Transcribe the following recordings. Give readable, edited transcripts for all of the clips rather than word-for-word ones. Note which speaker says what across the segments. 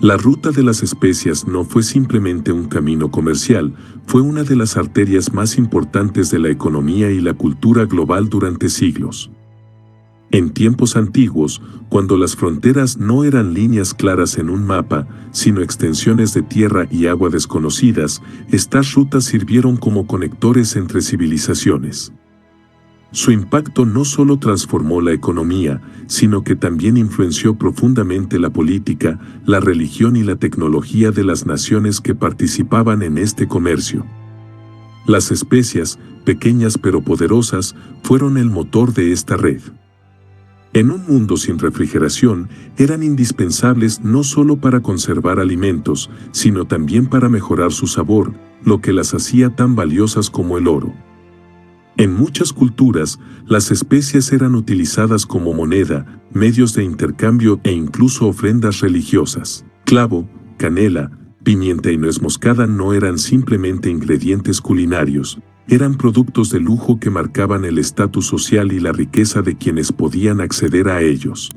Speaker 1: La ruta de las especias no fue simplemente un camino comercial, fue una de las arterias más importantes de la economía y la cultura global durante siglos. En tiempos antiguos, cuando las fronteras no eran líneas claras en un mapa, sino extensiones de tierra y agua desconocidas, estas rutas sirvieron como conectores entre civilizaciones. Su impacto no solo transformó la economía, sino que también influenció profundamente la política, la religión y la tecnología de las naciones que participaban en este comercio. Las especias, pequeñas pero poderosas, fueron el motor de esta red. En un mundo sin refrigeración, eran indispensables no solo para conservar alimentos, sino también para mejorar su sabor, lo que las hacía tan valiosas como el oro. En muchas culturas, las especias eran utilizadas como moneda, medios de intercambio e incluso ofrendas religiosas. Clavo, canela, pimienta y nuez moscada no eran simplemente ingredientes culinarios, eran productos de lujo que marcaban el estatus social y la riqueza de quienes podían acceder a ellos.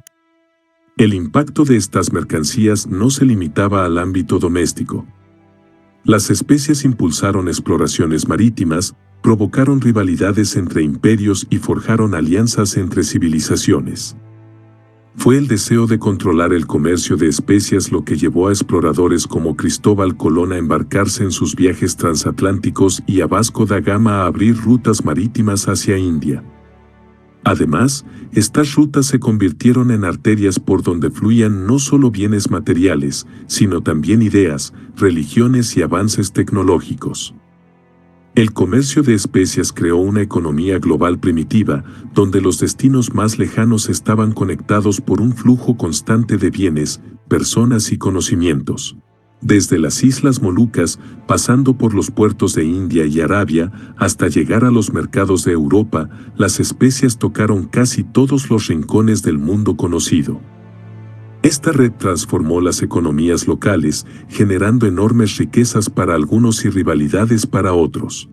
Speaker 1: El impacto de estas mercancías no se limitaba al ámbito doméstico. Las especias impulsaron exploraciones marítimas, provocaron rivalidades entre imperios y forjaron alianzas entre civilizaciones. Fue el deseo de controlar el comercio de especias lo que llevó a exploradores como Cristóbal Colón a embarcarse en sus viajes transatlánticos y a Vasco da Gama a abrir rutas marítimas hacia India. Además, estas rutas se convirtieron en arterias por donde fluían no solo bienes materiales, sino también ideas, religiones y avances tecnológicos. El comercio de especias creó una economía global primitiva, donde los destinos más lejanos estaban conectados por un flujo constante de bienes, personas y conocimientos. Desde las Islas Molucas, pasando por los puertos de India y Arabia, hasta llegar a los mercados de Europa, las especias tocaron casi todos los rincones del mundo conocido. Esta red transformó las economías locales, generando enormes riquezas para algunos y rivalidades para otros.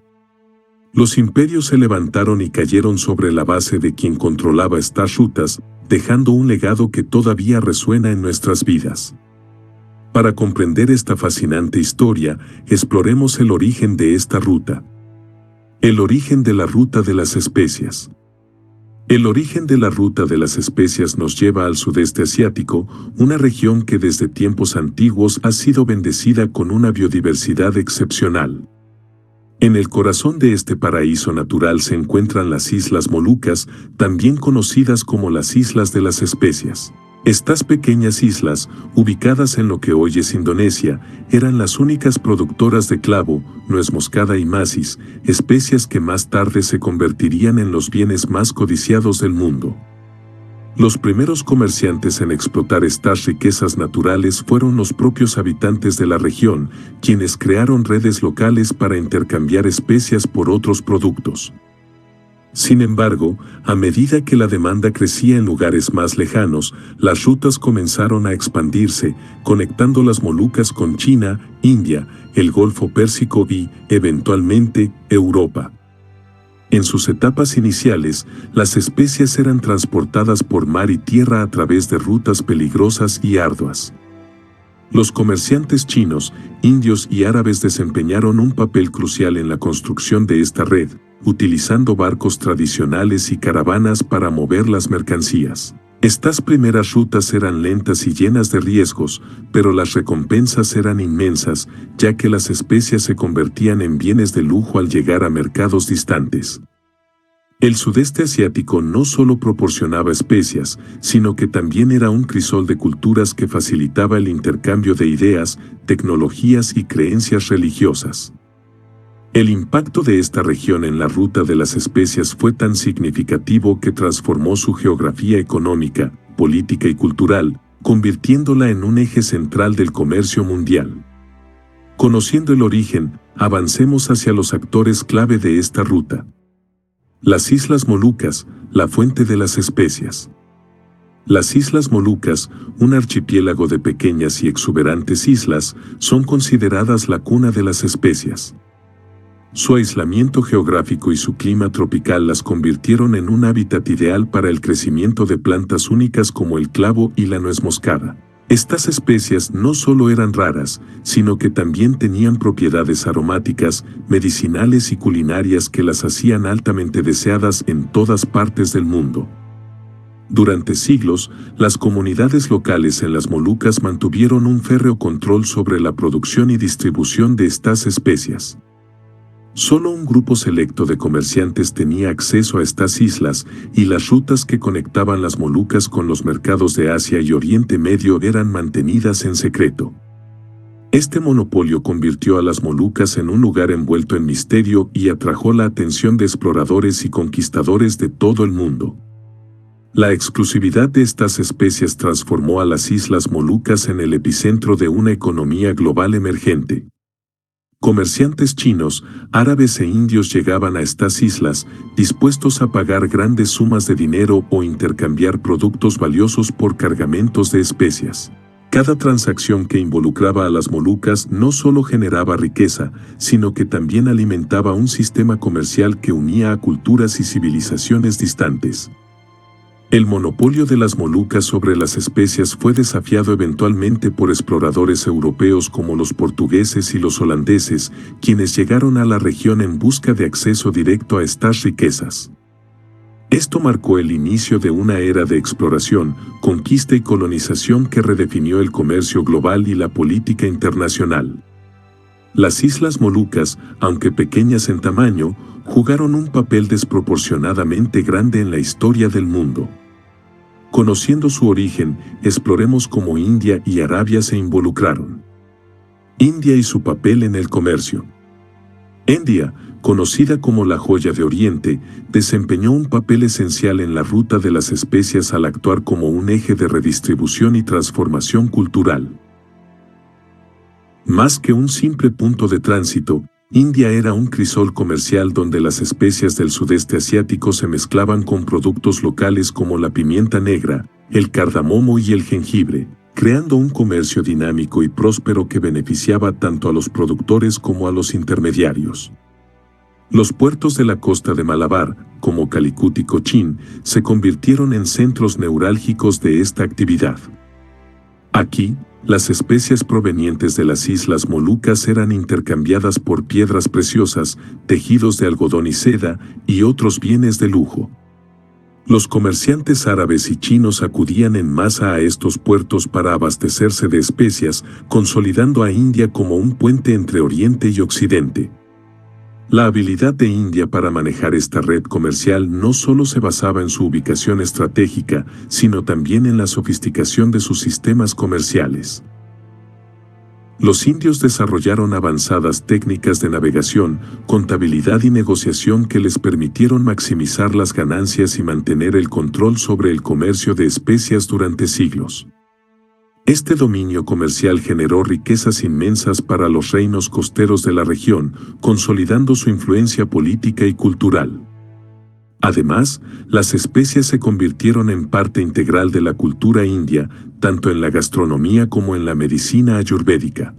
Speaker 1: Los imperios se levantaron y cayeron sobre la base de quien controlaba estas rutas, dejando un legado que todavía resuena en nuestras vidas. Para comprender esta fascinante historia, exploremos el origen de esta ruta. El origen de la ruta de las especias. El origen de la ruta de las especias nos lleva al sudeste asiático, una región que desde tiempos antiguos ha sido bendecida con una biodiversidad excepcional. En el corazón de este paraíso natural se encuentran las Islas Molucas, también conocidas como las Islas de las Especias. Estas pequeñas islas, ubicadas en lo que hoy es Indonesia, eran las únicas productoras de clavo, nuez moscada y macis, especias que más tarde se convertirían en los bienes más codiciados del mundo. Los primeros comerciantes en explotar estas riquezas naturales fueron los propios habitantes de la región, quienes crearon redes locales para intercambiar especias por otros productos. Sin embargo, a medida que la demanda crecía en lugares más lejanos, las rutas comenzaron a expandirse, conectando las Molucas con China, India, el Golfo Pérsico y, eventualmente, Europa. En sus etapas iniciales, las especias eran transportadas por mar y tierra a través de rutas peligrosas y arduas. Los comerciantes chinos, indios y árabes desempeñaron un papel crucial en la construcción de esta red, utilizando barcos tradicionales y caravanas para mover las mercancías. Estas primeras rutas eran lentas y llenas de riesgos, pero las recompensas eran inmensas, ya que las especias se convertían en bienes de lujo al llegar a mercados distantes. El sudeste asiático no solo proporcionaba especias, sino que también era un crisol de culturas que facilitaba el intercambio de ideas, tecnologías y creencias religiosas. El impacto de esta región en la ruta de las especias fue tan significativo que transformó su geografía económica, política y cultural, convirtiéndola en un eje central del comercio mundial. Conociendo el origen, avancemos hacia los actores clave de esta ruta. Las Islas Molucas, la fuente de las especias. Las Islas Molucas, un archipiélago de pequeñas y exuberantes islas, son consideradas la cuna de las especias. Su aislamiento geográfico y su clima tropical las convirtieron en un hábitat ideal para el crecimiento de plantas únicas como el clavo y la nuez moscada. Estas especias no solo eran raras, sino que también tenían propiedades aromáticas, medicinales y culinarias que las hacían altamente deseadas en todas partes del mundo. Durante siglos, las comunidades locales en las Molucas mantuvieron un férreo control sobre la producción y distribución de estas especias. Solo un grupo selecto de comerciantes tenía acceso a estas islas, y las rutas que conectaban las Molucas con los mercados de Asia y Oriente Medio eran mantenidas en secreto. Este monopolio convirtió a las Molucas en un lugar envuelto en misterio y atrajo la atención de exploradores y conquistadores de todo el mundo. La exclusividad de estas especias transformó a las Islas Molucas en el epicentro de una economía global emergente. Comerciantes chinos, árabes e indios llegaban a estas islas, dispuestos a pagar grandes sumas de dinero o intercambiar productos valiosos por cargamentos de especias. Cada transacción que involucraba a las Molucas no solo generaba riqueza, sino que también alimentaba un sistema comercial que unía a culturas y civilizaciones distantes. El monopolio de las Molucas sobre las especias fue desafiado eventualmente por exploradores europeos como los portugueses y los holandeses, quienes llegaron a la región en busca de acceso directo a estas riquezas. Esto marcó el inicio de una era de exploración, conquista y colonización que redefinió el comercio global y la política internacional. Las Islas Molucas, aunque pequeñas en tamaño, jugaron un papel desproporcionadamente grande en la historia del mundo. Conociendo su origen, exploremos cómo India y Arabia se involucraron. India y su papel en el comercio. India, conocida como la joya de Oriente, desempeñó un papel esencial en la ruta de las especias al actuar como un eje de redistribución y transformación cultural. Más que un simple punto de tránsito, India era un crisol comercial donde las especias del sudeste asiático se mezclaban con productos locales como la pimienta negra, el cardamomo y el jengibre, creando un comercio dinámico y próspero que beneficiaba tanto a los productores como a los intermediarios. Los puertos de la costa de Malabar, como Calicut y Cochin, se convirtieron en centros neurálgicos de esta actividad. Aquí, las especias provenientes de las Islas Molucas eran intercambiadas por piedras preciosas, tejidos de algodón y seda, y otros bienes de lujo. Los comerciantes árabes y chinos acudían en masa a estos puertos para abastecerse de especias, consolidando a India como un puente entre Oriente y Occidente. La habilidad de India para manejar esta red comercial no solo se basaba en su ubicación estratégica, sino también en la sofisticación de sus sistemas comerciales. Los indios desarrollaron avanzadas técnicas de navegación, contabilidad y negociación que les permitieron maximizar las ganancias y mantener el control sobre el comercio de especias durante siglos. Este dominio comercial generó riquezas inmensas para los reinos costeros de la región, consolidando su influencia política y cultural. Además, las especias se convirtieron en parte integral de la cultura india, tanto en la gastronomía como en la medicina ayurvédica.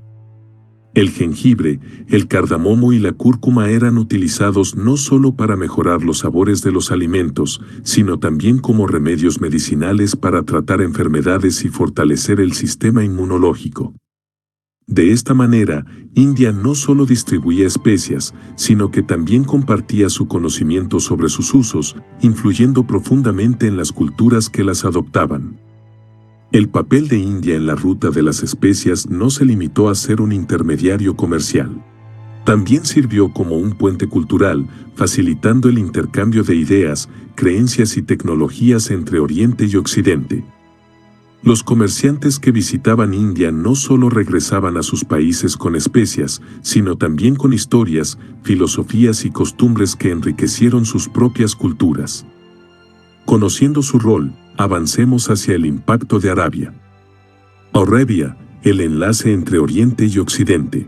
Speaker 1: El jengibre, el cardamomo y la cúrcuma eran utilizados no solo para mejorar los sabores de los alimentos, sino también como remedios medicinales para tratar enfermedades y fortalecer el sistema inmunológico. De esta manera, India no solo distribuía especias, sino que también compartía su conocimiento sobre sus usos, influyendo profundamente en las culturas que las adoptaban. El papel de India en la ruta de las especias no se limitó a ser un intermediario comercial. También sirvió como un puente cultural, facilitando el intercambio de ideas, creencias y tecnologías entre Oriente y Occidente. Los comerciantes que visitaban India no solo regresaban a sus países con especias, sino también con historias, filosofías y costumbres que enriquecieron sus propias culturas. Conociendo su rol, avancemos hacia el impacto de Arabia. Arabia, el enlace entre Oriente y Occidente.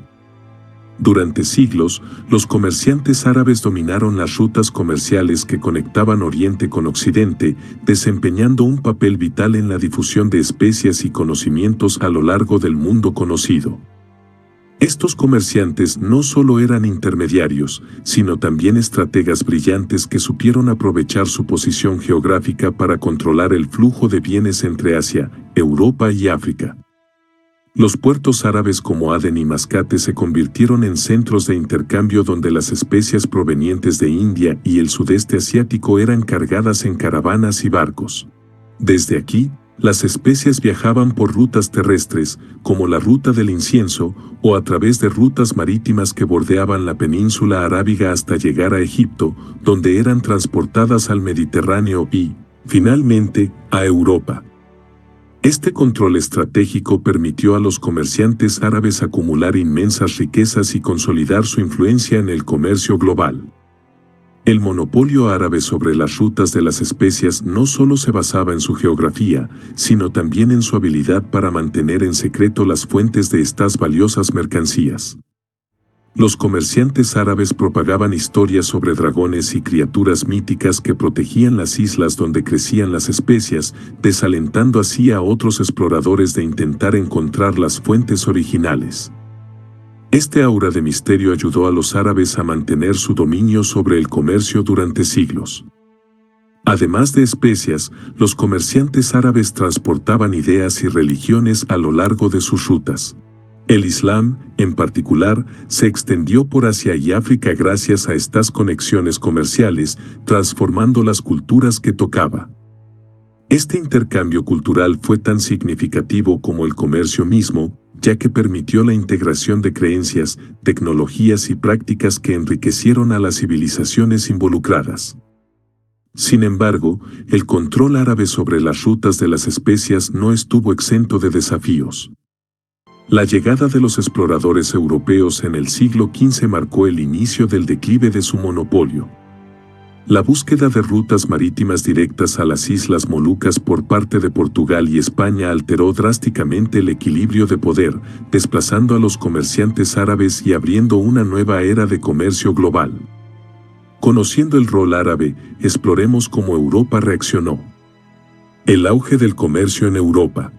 Speaker 1: Durante siglos, los comerciantes árabes dominaron las rutas comerciales que conectaban Oriente con Occidente, desempeñando un papel vital en la difusión de especias y conocimientos a lo largo del mundo conocido. Estos comerciantes no solo eran intermediarios, sino también estrategas brillantes que supieron aprovechar su posición geográfica para controlar el flujo de bienes entre Asia, Europa y África. Los puertos árabes como Adén y Mascate se convirtieron en centros de intercambio donde las especias provenientes de India y el sudeste asiático eran cargadas en caravanas y barcos. Desde aquí, las especias viajaban por rutas terrestres, como la ruta del incienso, o a través de rutas marítimas que bordeaban la península arábiga hasta llegar a Egipto, donde eran transportadas al Mediterráneo y, finalmente, a Europa. Este control estratégico permitió a los comerciantes árabes acumular inmensas riquezas y consolidar su influencia en el comercio global. El monopolio árabe sobre las rutas de las especias no solo se basaba en su geografía, sino también en su habilidad para mantener en secreto las fuentes de estas valiosas mercancías. Los comerciantes árabes propagaban historias sobre dragones y criaturas míticas que protegían las islas donde crecían las especias, desalentando así a otros exploradores de intentar encontrar las fuentes originales. Este aura de misterio ayudó a los árabes a mantener su dominio sobre el comercio durante siglos. Además de especias, los comerciantes árabes transportaban ideas y religiones a lo largo de sus rutas. El Islam, en particular, se extendió por Asia y África gracias a estas conexiones comerciales, transformando las culturas que tocaba. Este intercambio cultural fue tan significativo como el comercio mismo, ya que permitió la integración de creencias, tecnologías y prácticas que enriquecieron a las civilizaciones involucradas. Sin embargo, el control árabe sobre las rutas de las especias no estuvo exento de desafíos. La llegada de los exploradores europeos en el siglo XV marcó el inicio del declive de su monopolio. La búsqueda de rutas marítimas directas a las Islas Molucas por parte de Portugal y España alteró drásticamente el equilibrio de poder, desplazando a los comerciantes árabes y abriendo una nueva era de comercio global. Conociendo el rol árabe, exploremos cómo Europa reaccionó. El auge del comercio en Europa.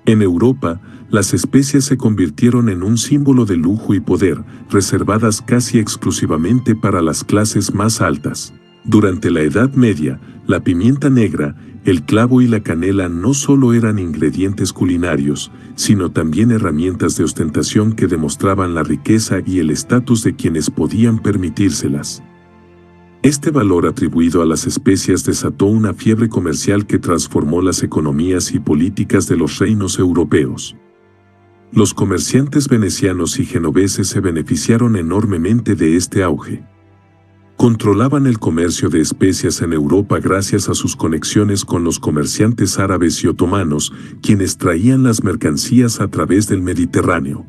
Speaker 1: En Europa, las especias se convirtieron en un símbolo de lujo y poder, reservadas casi exclusivamente para las clases más altas. Durante la Edad Media, la pimienta negra, el clavo y la canela no solo eran ingredientes culinarios, sino también herramientas de ostentación que demostraban la riqueza y el estatus de quienes podían permitírselas. Este valor atribuido a las especias desató una fiebre comercial que transformó las economías y políticas de los reinos europeos. Los comerciantes venecianos y genoveses se beneficiaron enormemente de este auge. Controlaban el comercio de especias en Europa gracias a sus conexiones con los comerciantes árabes y otomanos, quienes traían las mercancías a través del Mediterráneo.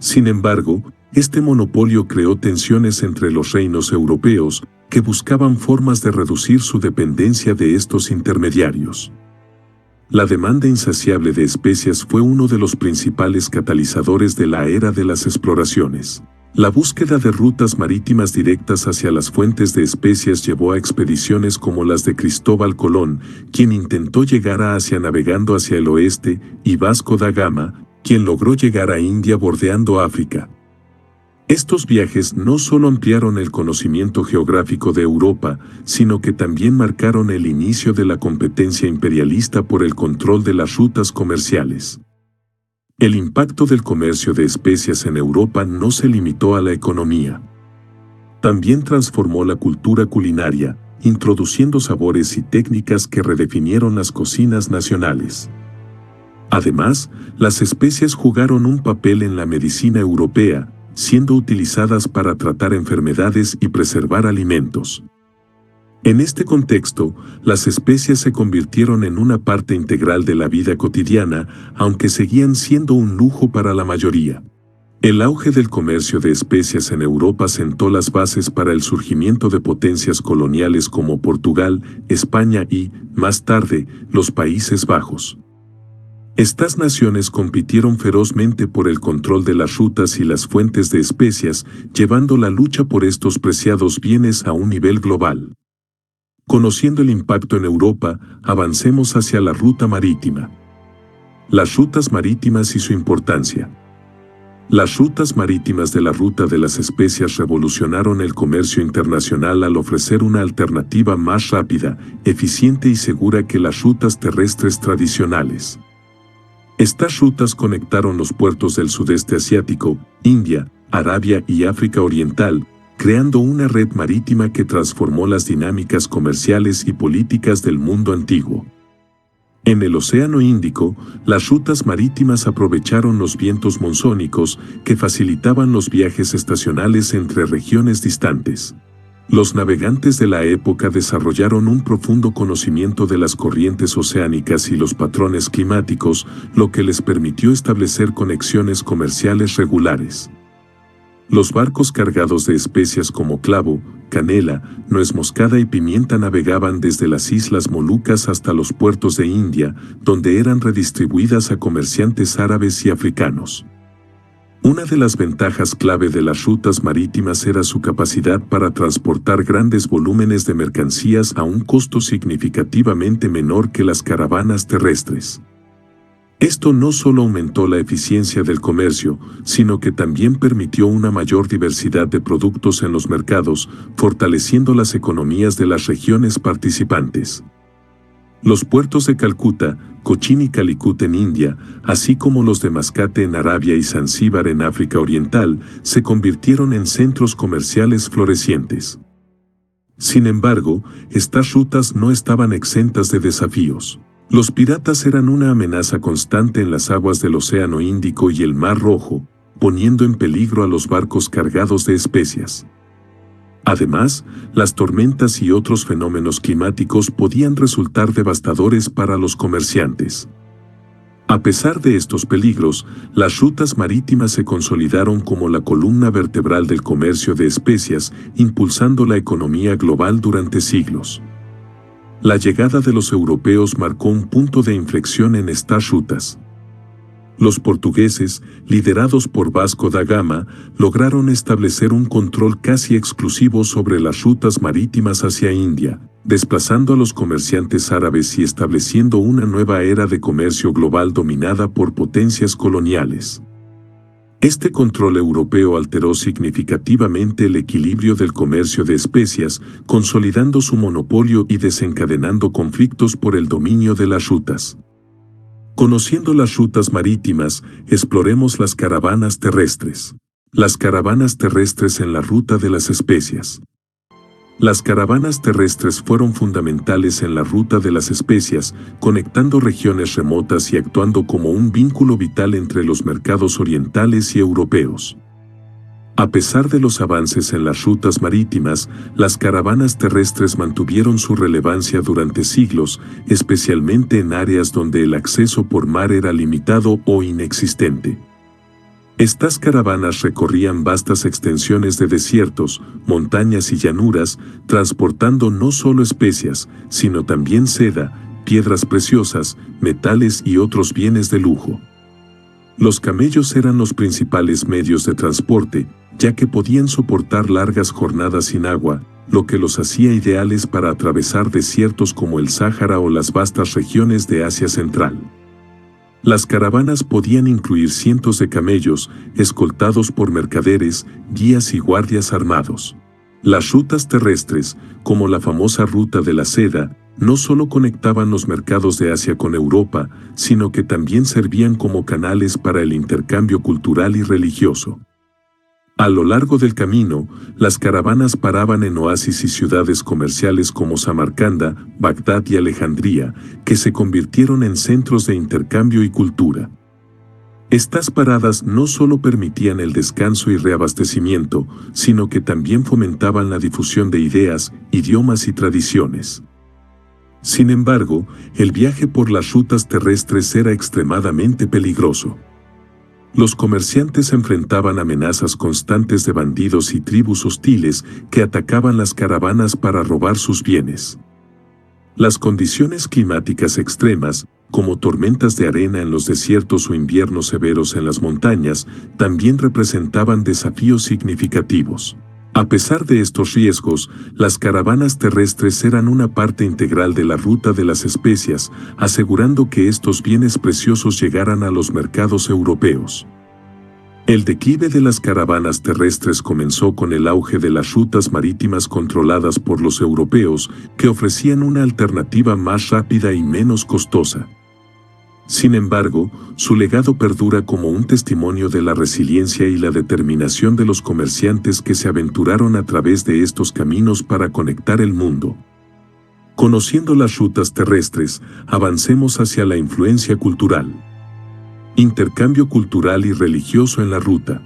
Speaker 1: Sin embargo, este monopolio creó tensiones entre los reinos europeos, que buscaban formas de reducir su dependencia de estos intermediarios. La demanda insaciable de especias fue uno de los principales catalizadores de la era de las exploraciones. La búsqueda de rutas marítimas directas hacia las fuentes de especias llevó a expediciones como las de Cristóbal Colón, quien intentó llegar a Asia navegando hacia el oeste, y Vasco da Gama, quien logró llegar a India bordeando África. Estos viajes no solo ampliaron el conocimiento geográfico de Europa, sino que también marcaron el inicio de la competencia imperialista por el control de las rutas comerciales. El impacto del comercio de especias en Europa no se limitó a la economía. También transformó la cultura culinaria, introduciendo sabores y técnicas que redefinieron las cocinas nacionales. Además, las especias jugaron un papel en la medicina europea, siendo utilizadas para tratar enfermedades y preservar alimentos. En este contexto, las especias se convirtieron en una parte integral de la vida cotidiana, aunque seguían siendo un lujo para la mayoría. El auge del comercio de especias en Europa sentó las bases para el surgimiento de potencias coloniales como Portugal, España y, más tarde, los Países Bajos. Estas naciones compitieron ferozmente por el control de las rutas y las fuentes de especias, llevando la lucha por estos preciados bienes a un nivel global. Conociendo el impacto en Europa, avancemos hacia la ruta marítima. Las rutas marítimas y su importancia. Las rutas marítimas de la ruta de las especias revolucionaron el comercio internacional al ofrecer una alternativa más rápida, eficiente y segura que las rutas terrestres tradicionales. Estas rutas conectaron los puertos del sudeste asiático, India, Arabia y África Oriental, creando una red marítima que transformó las dinámicas comerciales y políticas del mundo antiguo. En el Océano Índico, las rutas marítimas aprovecharon los vientos monzónicos que facilitaban los viajes estacionales entre regiones distantes. Los navegantes de la época desarrollaron un profundo conocimiento de las corrientes oceánicas y los patrones climáticos, lo que les permitió establecer conexiones comerciales regulares. Los barcos cargados de especias como clavo, canela, nuez moscada y pimienta navegaban desde las Islas Molucas hasta los puertos de India, donde eran redistribuidas a comerciantes árabes y africanos. Una de las ventajas clave de las rutas marítimas era su capacidad para transportar grandes volúmenes de mercancías a un costo significativamente menor que las caravanas terrestres. Esto no solo aumentó la eficiencia del comercio, sino que también permitió una mayor diversidad de productos en los mercados, fortaleciendo las economías de las regiones participantes. Los puertos de Calcuta, Cochin y Calicut en India, así como los de Mascate en Arabia y Zanzíbar en África Oriental, se convirtieron en centros comerciales florecientes. Sin embargo, estas rutas no estaban exentas de desafíos. Los piratas eran una amenaza constante en las aguas del Océano Índico y el Mar Rojo, poniendo en peligro a los barcos cargados de especias. Además, las tormentas y otros fenómenos climáticos podían resultar devastadores para los comerciantes. A pesar de estos peligros, las rutas marítimas se consolidaron como la columna vertebral del comercio de especias, impulsando la economía global durante siglos. La llegada de los europeos marcó un punto de inflexión en estas rutas. Los portugueses, liderados por Vasco da Gama, lograron establecer un control casi exclusivo sobre las rutas marítimas hacia India, desplazando a los comerciantes árabes y estableciendo una nueva era de comercio global dominada por potencias coloniales. Este control europeo alteró significativamente el equilibrio del comercio de especias, consolidando su monopolio y desencadenando conflictos por el dominio de las rutas. Conociendo las rutas marítimas, exploremos las caravanas terrestres. Las caravanas terrestres en la ruta de las especias. Las caravanas terrestres fueron fundamentales en la ruta de las especias, conectando regiones remotas y actuando como un vínculo vital entre los mercados orientales y europeos. A pesar de los avances en las rutas marítimas, las caravanas terrestres mantuvieron su relevancia durante siglos, especialmente en áreas donde el acceso por mar era limitado o inexistente. Estas caravanas recorrían vastas extensiones de desiertos, montañas y llanuras, transportando no solo especias, sino también seda, piedras preciosas, metales y otros bienes de lujo. Los camellos eran los principales medios de transporte, ya que podían soportar largas jornadas sin agua, lo que los hacía ideales para atravesar desiertos como el Sáhara o las vastas regiones de Asia Central. Las caravanas podían incluir cientos de camellos, escoltados por mercaderes, guías y guardias armados. Las rutas terrestres, como la famosa Ruta de la Seda, no solo conectaban los mercados de Asia con Europa, sino que también servían como canales para el intercambio cultural y religioso. A lo largo del camino, las caravanas paraban en oasis y ciudades comerciales como Samarcanda, Bagdad y Alejandría, que se convirtieron en centros de intercambio y cultura. Estas paradas no solo permitían el descanso y reabastecimiento, sino que también fomentaban la difusión de ideas, idiomas y tradiciones. Sin embargo, el viaje por las rutas terrestres era extremadamente peligroso. Los comerciantes enfrentaban amenazas constantes de bandidos y tribus hostiles que atacaban las caravanas para robar sus bienes. Las condiciones climáticas extremas, como tormentas de arena en los desiertos o inviernos severos en las montañas, también representaban desafíos significativos. A pesar de estos riesgos, las caravanas terrestres eran una parte integral de la ruta de las especias, asegurando que estos bienes preciosos llegaran a los mercados europeos. El declive de las caravanas terrestres comenzó con el auge de las rutas marítimas controladas por los europeos, que ofrecían una alternativa más rápida y menos costosa. Sin embargo, su legado perdura como un testimonio de la resiliencia y la determinación de los comerciantes que se aventuraron a través de estos caminos para conectar el mundo. Conociendo las rutas terrestres, avancemos hacia la influencia cultural. Intercambio cultural y religioso en la ruta.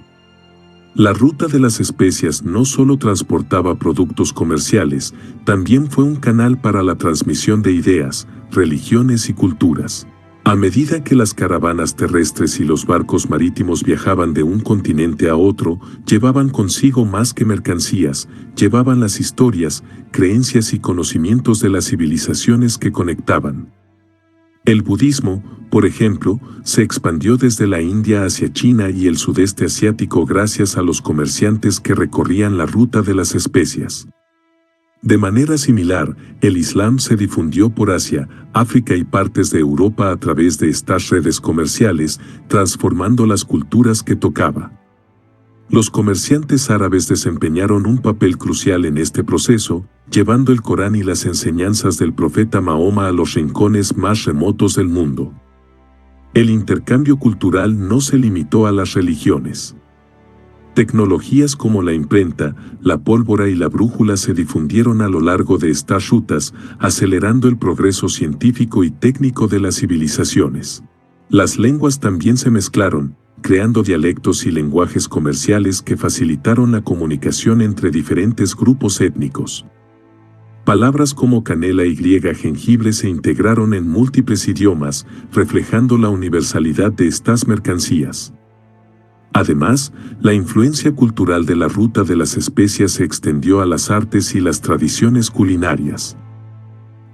Speaker 1: La ruta de las especias no solo transportaba productos comerciales, también fue un canal para la transmisión de ideas, religiones y culturas. A medida que las caravanas terrestres y los barcos marítimos viajaban de un continente a otro, llevaban consigo más que mercancías, llevaban las historias, creencias y conocimientos de las civilizaciones que conectaban. El budismo, por ejemplo, se expandió desde la India hacia China y el sudeste asiático gracias a los comerciantes que recorrían la ruta de las especias. De manera similar, el Islam se difundió por Asia, África y partes de Europa a través de estas redes comerciales, transformando las culturas que tocaba. Los comerciantes árabes desempeñaron un papel crucial en este proceso, llevando el Corán y las enseñanzas del profeta Mahoma a los rincones más remotos del mundo. El intercambio cultural no se limitó a las religiones. Tecnologías como la imprenta, la pólvora y la brújula se difundieron a lo largo de estas rutas, acelerando el progreso científico y técnico de las civilizaciones. Las lenguas también se mezclaron, creando dialectos y lenguajes comerciales que facilitaron la comunicación entre diferentes grupos étnicos. Palabras como canela y jengibre se integraron en múltiples idiomas, reflejando la universalidad de estas mercancías. Además, la influencia cultural de la ruta de las especias se extendió a las artes y las tradiciones culinarias.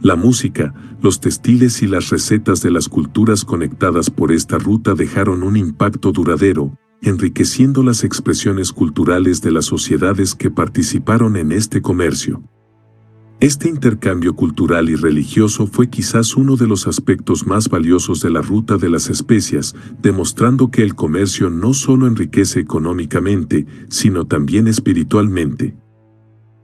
Speaker 1: La música, los textiles y las recetas de las culturas conectadas por esta ruta dejaron un impacto duradero, enriqueciendo las expresiones culturales de las sociedades que participaron en este comercio. Este intercambio cultural y religioso fue quizás uno de los aspectos más valiosos de la ruta de las especias, demostrando que el comercio no solo enriquece económicamente, sino también espiritualmente.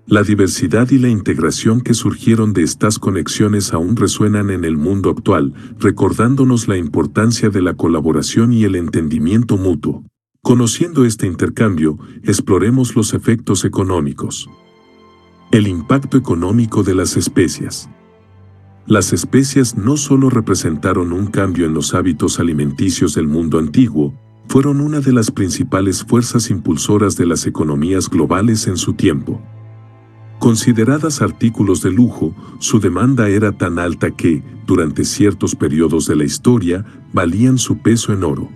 Speaker 1: La diversidad y la integración que surgieron de estas conexiones aún resuenan en el mundo actual, recordándonos la importancia de la colaboración y el entendimiento mutuo. Conociendo este intercambio, exploremos los efectos económicos. El impacto económico de las especias. Las especias no solo representaron un cambio en los hábitos alimenticios del mundo antiguo, fueron una de las principales fuerzas impulsoras de las economías globales en su tiempo. Consideradas artículos de lujo, su demanda era tan alta que, durante ciertos periodos de la historia, valían su peso en oro.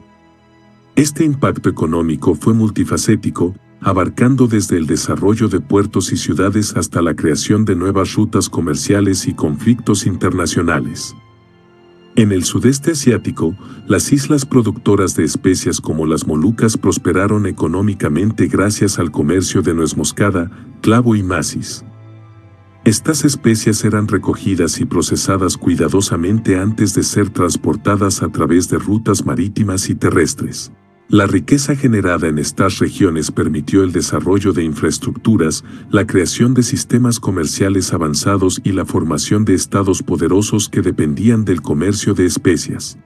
Speaker 1: Este impacto económico fue multifacético, abarcando desde el desarrollo de puertos y ciudades hasta la creación de nuevas rutas comerciales y conflictos internacionales. En el sudeste asiático, las islas productoras de especias como las Molucas prosperaron económicamente gracias al comercio de nuez moscada, clavo y macis. Estas especias eran recogidas y procesadas cuidadosamente antes de ser transportadas a través de rutas marítimas y terrestres. La riqueza generada en estas regiones permitió el desarrollo de infraestructuras, la creación de sistemas comerciales avanzados y la formación de estados poderosos que dependían del comercio de especias.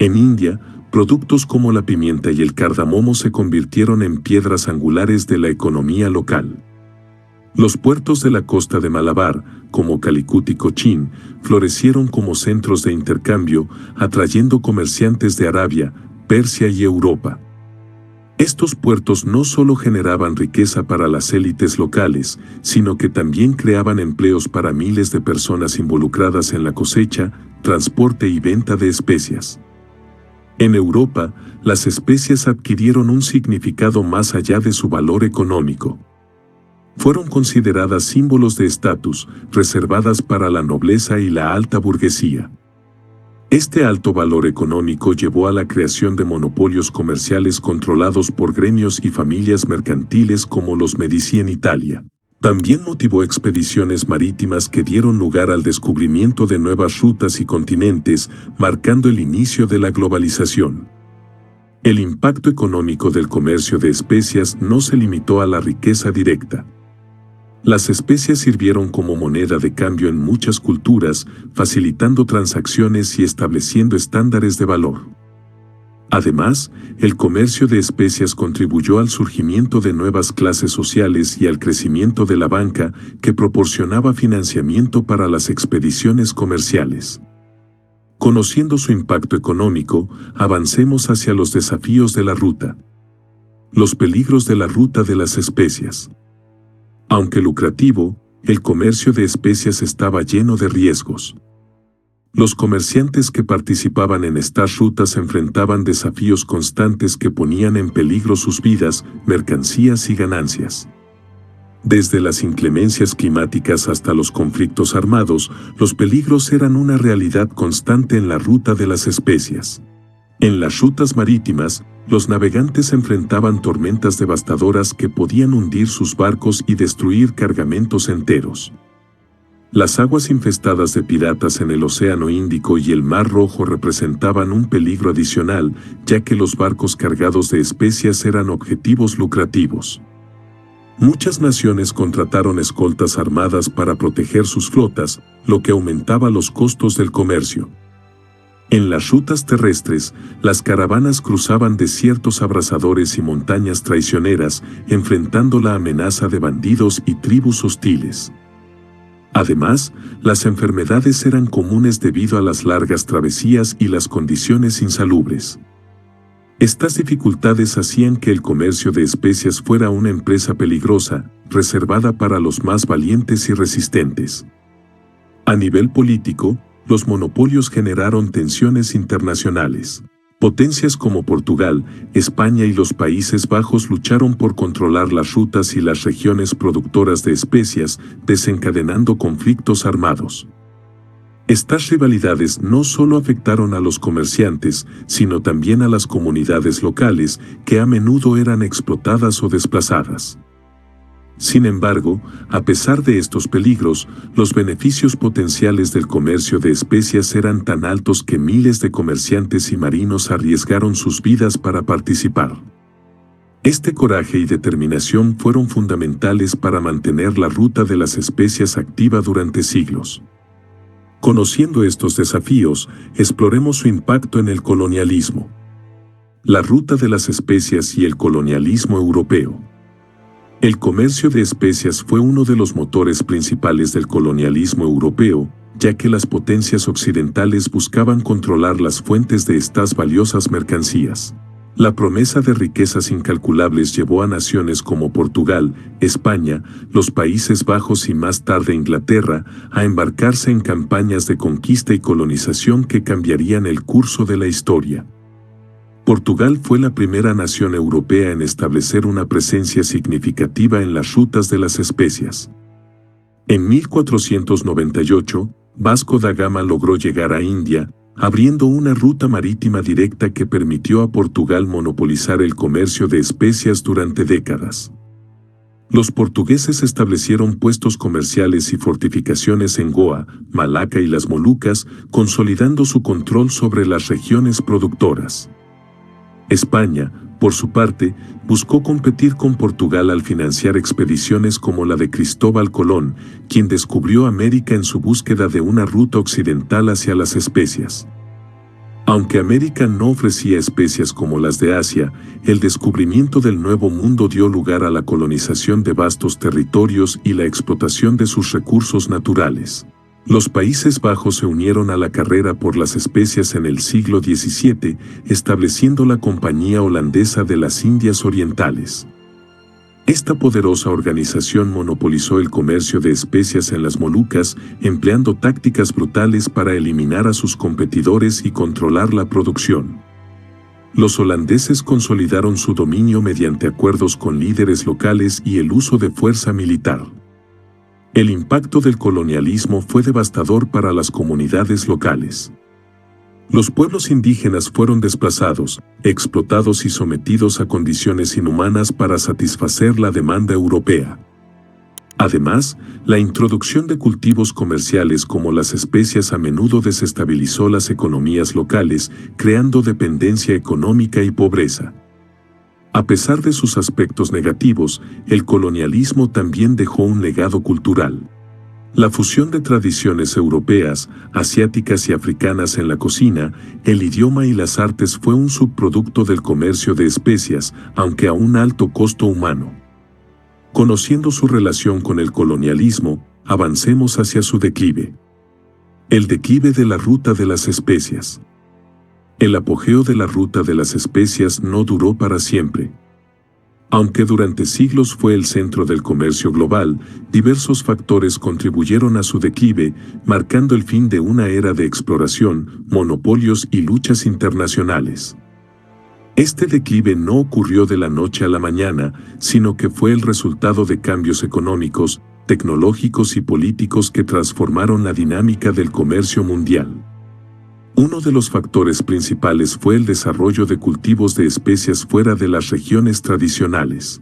Speaker 1: En India, productos como la pimienta y el cardamomo se convirtieron en piedras angulares de la economía local. Los puertos de la costa de Malabar, como Calicut y Cochín, florecieron como centros de intercambio, atrayendo comerciantes de Arabia, Persia y Europa. Estos puertos no solo generaban riqueza para las élites locales, sino que también creaban empleos para miles de personas involucradas en la cosecha, transporte y venta de especias. En Europa, las especias adquirieron un significado más allá de su valor económico. Fueron consideradas símbolos de estatus, reservadas para la nobleza y la alta burguesía. Este alto valor económico llevó a la creación de monopolios comerciales controlados por gremios y familias mercantiles como los Medici en Italia. También motivó expediciones marítimas que dieron lugar al descubrimiento de nuevas rutas y continentes, marcando el inicio de la globalización. El impacto económico del comercio de especias no se limitó a la riqueza directa. Las especias sirvieron como moneda de cambio en muchas culturas, facilitando transacciones y estableciendo estándares de valor. Además, el comercio de especias contribuyó al surgimiento de nuevas clases sociales y al crecimiento de la banca, que proporcionaba financiamiento para las expediciones comerciales. Conociendo su impacto económico, avancemos hacia los desafíos de la ruta. Los peligros de la ruta de las especias. Aunque lucrativo, el comercio de especias estaba lleno de riesgos. Los comerciantes que participaban en estas rutas enfrentaban desafíos constantes que ponían en peligro sus vidas, mercancías y ganancias. Desde las inclemencias climáticas hasta los conflictos armados, los peligros eran una realidad constante en la ruta de las especias. En las rutas marítimas, los navegantes enfrentaban tormentas devastadoras que podían hundir sus barcos y destruir cargamentos enteros. Las aguas infestadas de piratas en el Océano Índico y el Mar Rojo representaban un peligro adicional, ya que los barcos cargados de especias eran objetivos lucrativos. Muchas naciones contrataron escoltas armadas para proteger sus flotas, lo que aumentaba los costos del comercio. En las rutas terrestres, las caravanas cruzaban desiertos abrasadores y montañas traicioneras, enfrentando la amenaza de bandidos y tribus hostiles. Además, las enfermedades eran comunes debido a las largas travesías y las condiciones insalubres. Estas dificultades hacían que el comercio de especias fuera una empresa peligrosa, reservada para los más valientes y resistentes. A nivel político, los monopolios generaron tensiones internacionales. Potencias como Portugal, España y los Países Bajos lucharon por controlar las rutas y las regiones productoras de especias, desencadenando conflictos armados. Estas rivalidades no solo afectaron a los comerciantes, sino también a las comunidades locales, que a menudo eran explotadas o desplazadas. Sin embargo, a pesar de estos peligros, los beneficios potenciales del comercio de especias eran tan altos que miles de comerciantes y marinos arriesgaron sus vidas para participar. Este coraje y determinación fueron fundamentales para mantener la ruta de las especias activa durante siglos. Conociendo estos desafíos, exploremos su impacto en el colonialismo. La ruta de las especias y el colonialismo europeo. El comercio de especias fue uno de los motores principales del colonialismo europeo, ya que las potencias occidentales buscaban controlar las fuentes de estas valiosas mercancías. La promesa de riquezas incalculables llevó a naciones como Portugal, España, los Países Bajos y más tarde Inglaterra a embarcarse en campañas de conquista y colonización que cambiarían el curso de la historia. Portugal fue la primera nación europea en establecer una presencia significativa en las rutas de las especias. En 1498, Vasco da Gama logró llegar a India, abriendo una ruta marítima directa que permitió a Portugal monopolizar el comercio de especias durante décadas. Los portugueses establecieron puestos comerciales y fortificaciones en Goa, Malaca y las Molucas, consolidando su control sobre las regiones productoras. España, por su parte, buscó competir con Portugal al financiar expediciones como la de Cristóbal Colón, quien descubrió América en su búsqueda de una ruta occidental hacia las especias. Aunque América no ofrecía especias como las de Asia, el descubrimiento del Nuevo Mundo dio lugar a la colonización de vastos territorios y la explotación de sus recursos naturales. Los Países Bajos se unieron a la carrera por las especias en el siglo XVII, estableciendo la Compañía Holandesa de las Indias Orientales. Esta poderosa organización monopolizó el comercio de especias en las Molucas, empleando tácticas brutales para eliminar a sus competidores y controlar la producción. Los holandeses consolidaron su dominio mediante acuerdos con líderes locales y el uso de fuerza militar. El impacto del colonialismo fue devastador para las comunidades locales. Los pueblos indígenas fueron desplazados, explotados y sometidos a condiciones inhumanas para satisfacer la demanda europea. Además, la introducción de cultivos comerciales como las especias a menudo desestabilizó las economías locales, creando dependencia económica y pobreza. A pesar de sus aspectos negativos, el colonialismo también dejó un legado cultural. La fusión de tradiciones europeas, asiáticas y africanas en la cocina, el idioma y las artes fue un subproducto del comercio de especias, aunque a un alto costo humano. Conociendo su relación con el colonialismo, avancemos hacia su declive. El declive de la ruta de las especias. El apogeo de la ruta de las especias no duró para siempre. Aunque durante siglos fue el centro del comercio global, diversos factores contribuyeron a su declive, marcando el fin de una era de exploración, monopolios y luchas internacionales. Este declive no ocurrió de la noche a la mañana, sino que fue el resultado de cambios económicos, tecnológicos y políticos que transformaron la dinámica del comercio mundial. Uno de los factores principales fue el desarrollo de cultivos de especias fuera de las regiones tradicionales.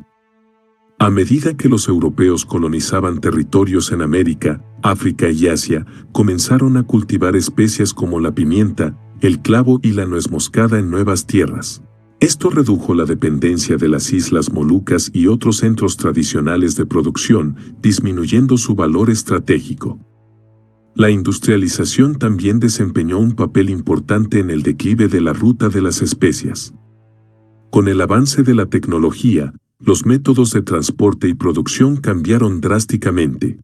Speaker 1: A medida que los europeos colonizaban territorios en América, África y Asia, comenzaron a cultivar especias como la pimienta, el clavo y la nuez moscada en nuevas tierras. Esto redujo la dependencia de las Islas Molucas y otros centros tradicionales de producción, disminuyendo su valor estratégico. La industrialización también desempeñó un papel importante en el declive de la ruta de las especias. Con el avance de la tecnología, los métodos de transporte y producción cambiaron drásticamente.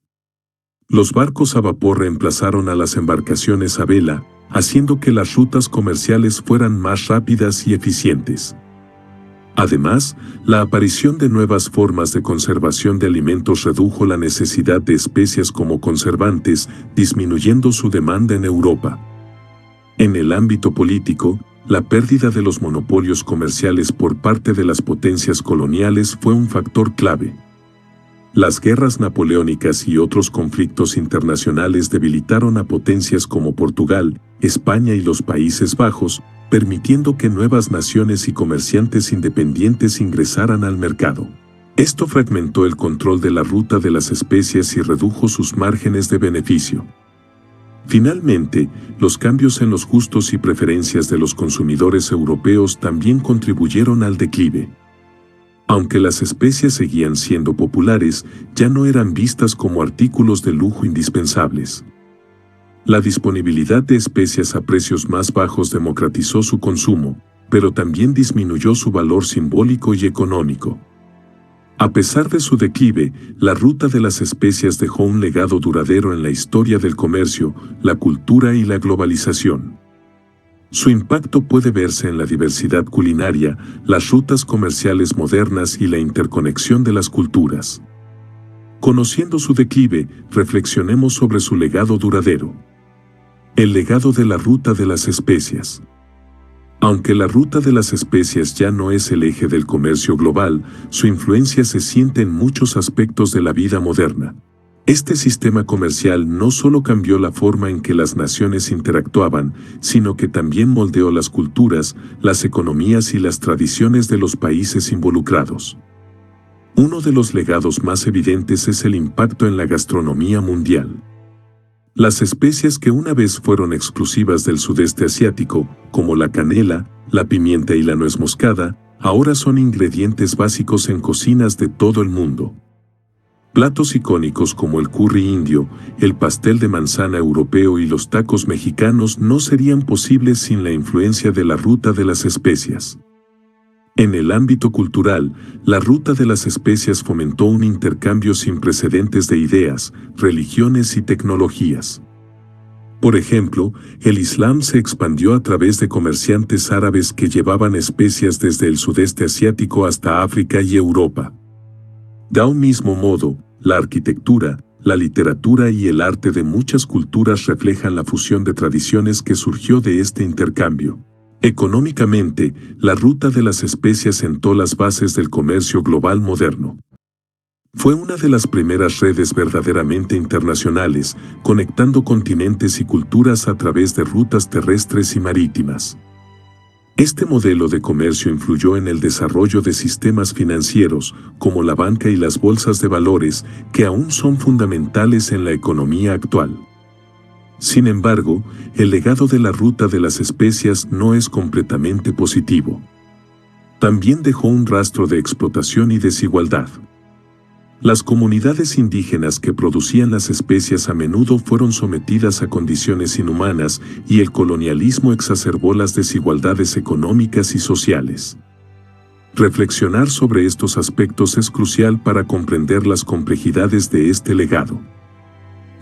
Speaker 1: Los barcos a vapor reemplazaron a las embarcaciones a vela, haciendo que las rutas comerciales fueran más rápidas y eficientes. Además, la aparición de nuevas formas de conservación de alimentos redujo la necesidad de especias como conservantes, disminuyendo su demanda en Europa. En el ámbito político, la pérdida de los monopolios comerciales por parte de las potencias coloniales fue un factor clave. Las guerras napoleónicas y otros conflictos internacionales debilitaron a potencias como Portugal, España y los Países Bajos, permitiendo que nuevas naciones y comerciantes independientes ingresaran al mercado. Esto fragmentó el control de la ruta de las especias y redujo sus márgenes de beneficio. Finalmente, los cambios en los gustos y preferencias de los consumidores europeos también contribuyeron al declive. Aunque las especias seguían siendo populares, ya no eran vistas como artículos de lujo indispensables. La disponibilidad de especias a precios más bajos democratizó su consumo, pero también disminuyó su valor simbólico y económico. A pesar de su declive, la ruta de las especias dejó un legado duradero en la historia del comercio, la cultura y la globalización. Su impacto puede verse en la diversidad culinaria, las rutas comerciales modernas y la interconexión de las culturas. Conociendo su declive, reflexionemos sobre su legado duradero. El legado de la ruta de las especias. Aunque la ruta de las especias ya no es el eje del comercio global, su influencia se siente en muchos aspectos de la vida moderna. Este sistema comercial no solo cambió la forma en que las naciones interactuaban, sino que también moldeó las culturas, las economías y las tradiciones de los países involucrados. Uno de los legados más evidentes es el impacto en la gastronomía mundial. Las especias que una vez fueron exclusivas del sudeste asiático, como la canela, la pimienta y la nuez moscada, ahora son ingredientes básicos en cocinas de todo el mundo. Platos icónicos como el curry indio, el pastel de manzana europeo y los tacos mexicanos no serían posibles sin la influencia de la ruta de las especias. En el ámbito cultural, la ruta de las especias fomentó un intercambio sin precedentes de ideas, religiones y tecnologías. Por ejemplo, el Islam se expandió a través de comerciantes árabes que llevaban especias desde el sudeste asiático hasta África y Europa. De un mismo modo, la arquitectura, la literatura y el arte de muchas culturas reflejan la fusión de tradiciones que surgió de este intercambio. Económicamente, la ruta de las especias sentó las bases del comercio global moderno. Fue una de las primeras redes verdaderamente internacionales, conectando continentes y culturas a través de rutas terrestres y marítimas. Este modelo de comercio influyó en el desarrollo de sistemas financieros, como la banca y las bolsas de valores, que aún son fundamentales en la economía actual. Sin embargo, el legado de la ruta de las especias no es completamente positivo. También dejó un rastro de explotación y desigualdad. Las comunidades indígenas que producían las especias a menudo fueron sometidas a condiciones inhumanas y el colonialismo exacerbó las desigualdades económicas y sociales. Reflexionar sobre estos aspectos es crucial para comprender las complejidades de este legado.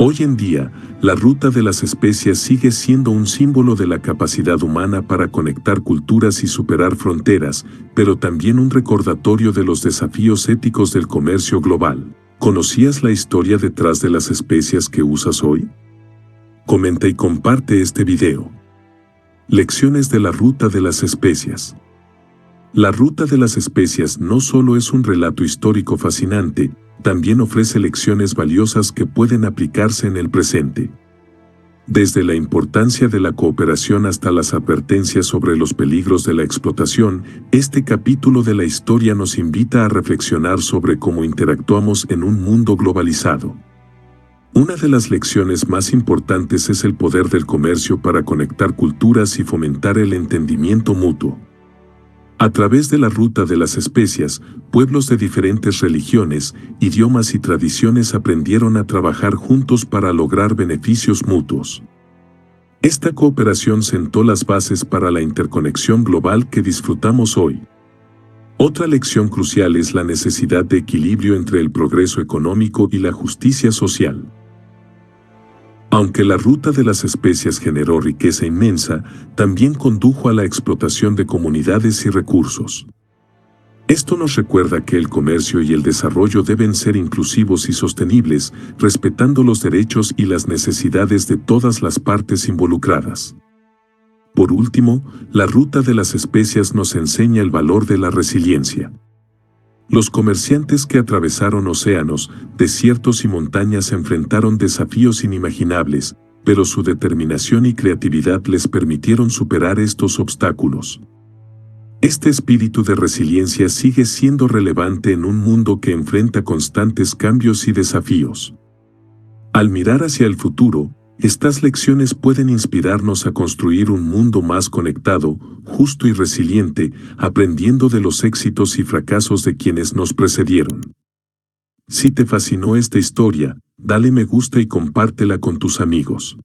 Speaker 1: Hoy en día, la ruta de las especias sigue siendo un símbolo de la capacidad humana para conectar culturas y superar fronteras, pero también un recordatorio de los desafíos éticos del comercio global. ¿Conocías la historia detrás de las especias que usas hoy? Comenta y comparte este video. Lecciones de la ruta de las especias. La ruta de las especias no solo es un relato histórico fascinante, también ofrece lecciones valiosas que pueden aplicarse en el presente. Desde la importancia de la cooperación hasta las advertencias sobre los peligros de la explotación, este capítulo de la historia nos invita a reflexionar sobre cómo interactuamos en un mundo globalizado. Una de las lecciones más importantes es el poder del comercio para conectar culturas y fomentar el entendimiento mutuo. A través de la ruta de las especias, pueblos de diferentes religiones, idiomas y tradiciones aprendieron a trabajar juntos para lograr beneficios mutuos. Esta cooperación sentó las bases para la interconexión global que disfrutamos hoy. Otra lección crucial es la necesidad de equilibrio entre el progreso económico y la justicia social. Aunque la ruta de las especias generó riqueza inmensa, también condujo a la explotación de comunidades y recursos. Esto nos recuerda que el comercio y el desarrollo deben ser inclusivos y sostenibles, respetando los derechos y las necesidades de todas las partes involucradas. Por último, la ruta de las especias nos enseña el valor de la resiliencia. Los comerciantes que atravesaron océanos, desiertos y montañas enfrentaron desafíos inimaginables, pero su determinación y creatividad les permitieron superar estos obstáculos. Este espíritu de resiliencia sigue siendo relevante en un mundo que enfrenta constantes cambios y desafíos. Al mirar hacia el futuro, estas lecciones pueden inspirarnos a construir un mundo más conectado, justo y resiliente, aprendiendo de los éxitos y fracasos de quienes nos precedieron. Si te fascinó esta historia, dale me gusta y compártela con tus amigos.